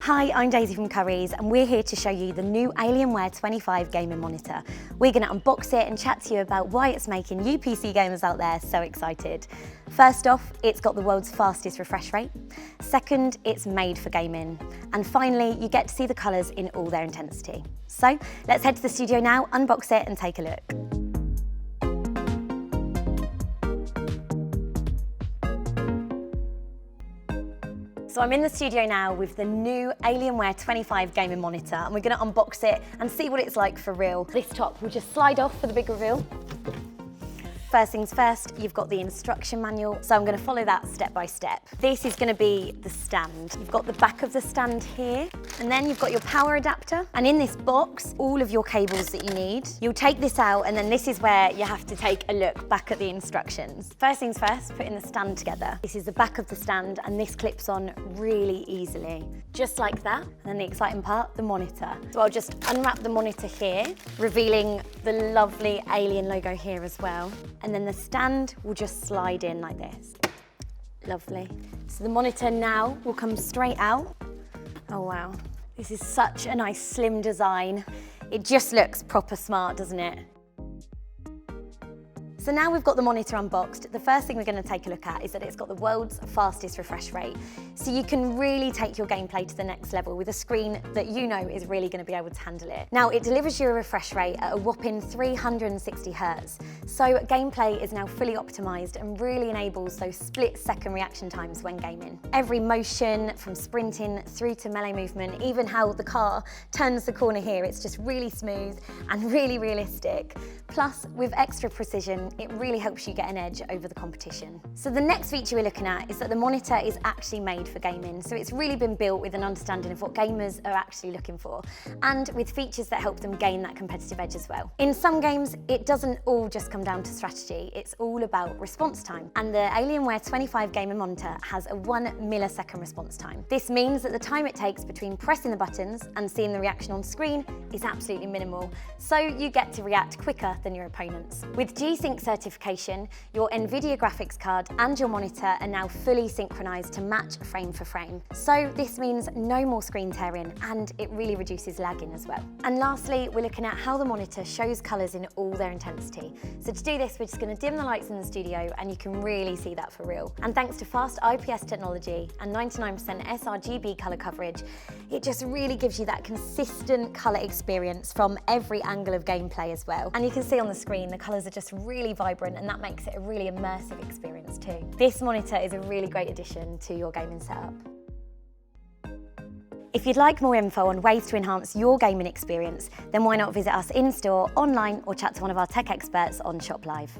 Hi, I'm Daisy from Currys and we're here to show you the new Alienware 25 gaming monitor. We're going to unbox it and chat to you about why it's making you PC gamers out there so excited. First off, it's got the world's fastest refresh rate. Second, it's made for gaming. And finally, you get to see the colours in all their intensity. So let's head to the studio now, unbox it and take a look. So I'm in the studio now with the new Alienware 25 gaming monitor and we're going to unbox it and see what it's like for real. This top will just slide off for the big reveal. First things first, you've got the instruction manual, so I'm going to follow that step by step. This is going to be the stand. You've got the back of the stand here, and then you've got your power adapter. And in this box, all of your cables that you need. You'll take this out, and then this is where you have to take a look back at the instructions. First things first, putting the stand together. This is the back of the stand, and this clips on really easily. Just like that. And then the exciting part, the monitor. So I'll just unwrap the monitor here, revealing the lovely Alien logo here as well. And then the stand will just slide in like this. Lovely. So the monitor now will come straight out. Oh wow, this is such a nice slim design. It just looks proper smart, doesn't it? So now we've got the monitor unboxed, the first thing we're going to take a look at is that it's got the world's fastest refresh rate. So you can really take your gameplay to the next level with a screen that you know is really going to be able to handle it. Now it delivers you a refresh rate at a whopping 360 Hz. So gameplay is now fully optimised and really enables those split-second reaction times when gaming. Every motion, from sprinting through to melee movement, even how the car turns the corner here, it's just really smooth and really realistic. Plus, with extra precision, it really helps you get an edge over the competition. So the next feature we're looking at is that the monitor is actually made for gaming. So it's really been built with an understanding of what gamers are actually looking for, and with features that help them gain that competitive edge as well. In some games, it doesn't all just come down to strategy, it's all about response time. And the Alienware 25 gaming monitor has a 1 millisecond response time. This means that the time it takes between pressing the buttons and seeing the reaction on screen is absolutely minimal. So you get to react quicker than your opponents. With G-Sync certification, your NVIDIA graphics card and your monitor are now fully synchronized to match frame for frame. So this means no more screen tearing and it really reduces lagging as well. And lastly, we're looking at how the monitor shows colors in all their intensity. So to do this, we're just going to dim the lights in the studio and you can really see that for real. And thanks to fast IPS technology and 99% sRGB color coverage, it just really gives you that consistent color experience from every angle of gameplay as well. And you can see on the screen, the colors are just really vibrant and that makes it a really immersive experience too. This monitor is a really great addition to your gaming setup. If you'd like more info on ways to enhance your gaming experience, then why not visit us in-store, online, or chat to one of our tech experts on Shop Live.